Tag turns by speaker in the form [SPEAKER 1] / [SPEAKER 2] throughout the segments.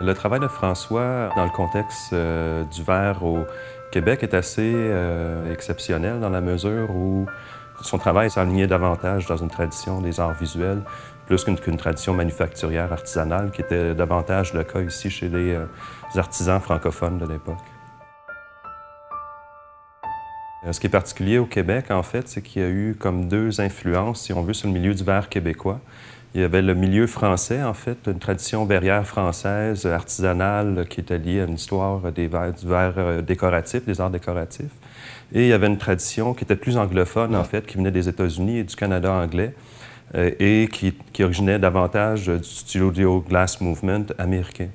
[SPEAKER 1] Le travail de François, dans le contexte du verre au Québec, est assez exceptionnel dans la mesure où son travail s'alignait davantage dans une tradition des arts visuels, plus qu'une tradition manufacturière artisanale, qui était davantage le cas ici chez les artisans francophones de l'époque. Ce qui est particulier au Québec, en fait, c'est qu'il y a eu comme deux influences, si on veut, sur le milieu du verre québécois. Il y avait le milieu français, en fait, une tradition verrière française, artisanale, qui était liée à une histoire du verre décoratif, des arts décoratifs. Et il y avait une tradition qui était plus anglophone, en fait, qui venait des États-Unis et du Canada anglais, et qui originait davantage du Studio Glass Movement américain.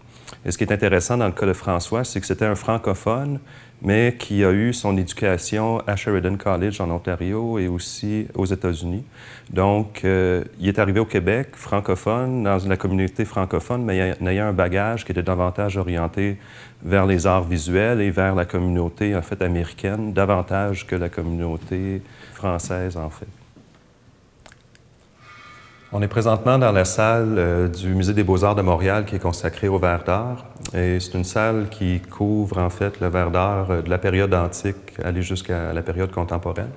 [SPEAKER 1] Et ce qui est intéressant dans le cas de François, c'est que c'était un francophone, mais qui a eu son éducation à Sheridan College en Ontario et aussi aux États-Unis. Donc, il est arrivé au Québec, francophone, dans la communauté francophone, mais en ayant un bagage qui était davantage orienté vers les arts visuels et vers la communauté, en fait, américaine, davantage que la communauté française, en fait. On est présentement dans la salle du Musée des Beaux-Arts de Montréal qui est consacrée au verre d'art. Et c'est une salle qui couvre en fait le verre d'art de la période antique aller jusqu'à la période contemporaine.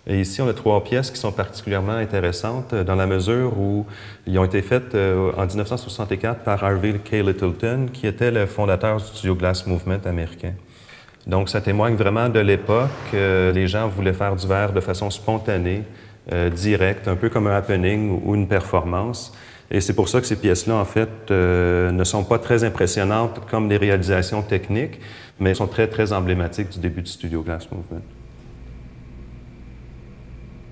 [SPEAKER 1] Et ici, on a trois pièces qui sont particulièrement intéressantes dans la mesure où ils ont été faites en 1964 par Harvey K. Littleton, qui était le fondateur du Studio Glass Movement américain. Donc, ça témoigne vraiment de l'époque. Les gens voulaient faire du verre de façon spontanée, direct, un peu comme un happening ou une performance. Et c'est pour ça que ces pièces-là, en fait, ne sont pas très impressionnantes comme des réalisations techniques, mais sont très, très emblématiques du début du Studio Glass Movement.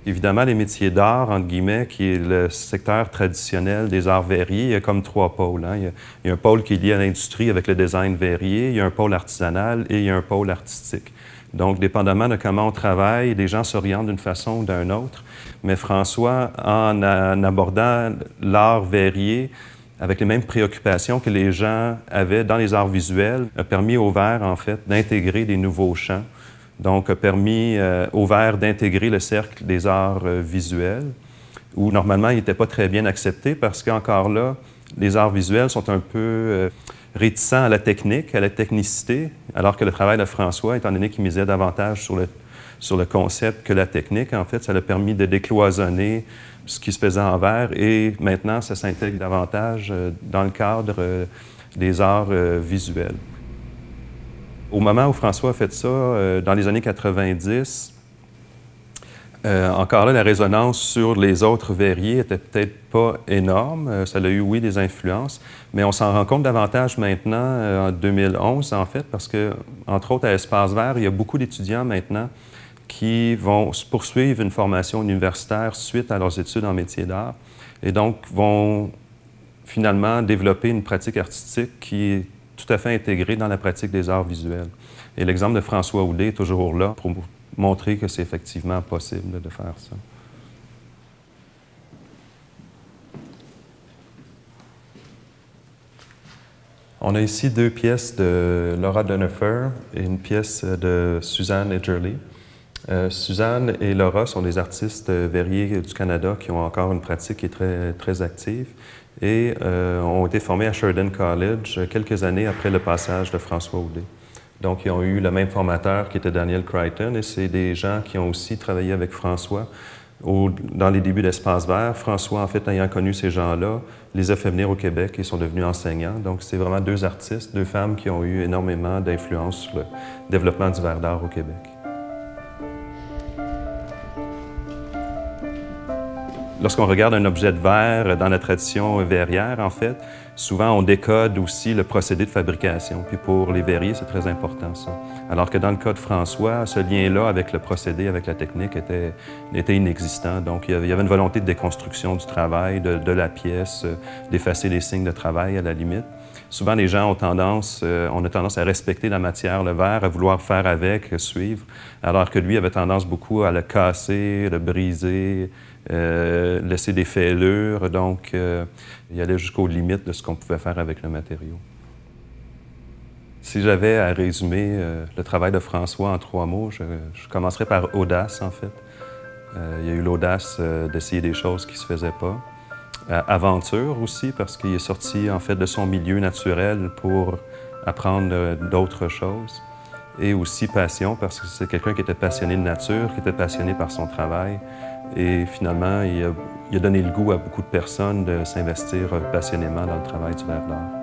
[SPEAKER 1] Évidemment, les métiers d'art, entre guillemets, qui est le secteur traditionnel des arts verriers, il y a comme trois pôles. Hein. Il y a un pôle qui est lié à l'industrie avec le design verrier, il y a un pôle artisanal et il y a un pôle artistique. Donc, dépendamment de comment on travaille, les gens s'orientent d'une façon ou d'une autre. Mais François, en abordant l'art verrier avec les mêmes préoccupations que les gens avaient dans les arts visuels, a permis au verre, en fait, d'intégrer des nouveaux champs. Donc, a permis au verre d'intégrer le cercle des arts visuels, où normalement, il n'était pas très bien accepté parce qu'encore là, les arts visuels sont un peu réticents à la technique, à la technicité, alors que le travail de François, étant donné qu'il misait davantage sur le concept que la technique, en fait, ça l'a permis de décloisonner ce qui se faisait en verre et maintenant, ça s'intègre davantage dans le cadre des arts visuels. Au moment où François a fait ça, dans les années 90, encore là, la résonance sur les autres verriers était peut-être pas énorme. Ça a eu, oui, des influences, mais on s'en rend compte davantage maintenant, en 2011, en fait, parce que, entre autres, à Espace Vert, il y a beaucoup d'étudiants maintenant qui vont poursuivre une formation universitaire suite à leurs études en métier d'art et donc vont finalement développer une pratique artistique qui est tout à fait intégrée dans la pratique des arts visuels. Et l'exemple de François Houdet est toujours là pour montrer que c'est effectivement possible de faire ça. On a ici deux pièces de Laura Dunifer et une pièce de Suzanne Edgerly. Suzanne et Laura sont des artistes verriers du Canada qui ont encore une pratique qui est très, très active et ont été formés à Sheridan College quelques années après le passage de François Houdet. Donc, ils ont eu le même formateur qui était Daniel Crichton et c'est des gens qui ont aussi travaillé avec François dans les débuts d'Espace Vert. François, en fait, ayant connu ces gens-là, les a fait venir au Québec et sont devenus enseignants. Donc, c'est vraiment deux artistes, deux femmes qui ont eu énormément d'influence sur le développement du verre d'art au Québec. Lorsqu'on regarde un objet de verre dans la tradition verrière, en fait, souvent on décode aussi le procédé de fabrication. Puis pour les verriers, c'est très important, ça. Alors que dans le cas de François, ce lien-là avec le procédé, avec la technique, était inexistant. Donc il y avait une volonté de déconstruction du travail, de la pièce, d'effacer les signes de travail à la limite. Souvent, les gens on a tendance à respecter la matière, le verre, à vouloir faire avec, suivre, alors que lui avait tendance beaucoup à le casser, le briser, laisser des fêlures. Donc, il allait jusqu'aux limites de ce qu'on pouvait faire avec le matériau. Si j'avais à résumer le travail de François en trois mots, je commencerais par audace, en fait. Il y a eu l'audace d'essayer des choses qui ne se faisaient pas. Aventure aussi, parce qu'il est sorti en fait de son milieu naturel pour apprendre d'autres choses. Et aussi passion, parce que c'est quelqu'un qui était passionné de nature, qui était passionné par son travail. Et finalement, il a donné le goût à beaucoup de personnes de s'investir passionnément dans le travail du ver d'art.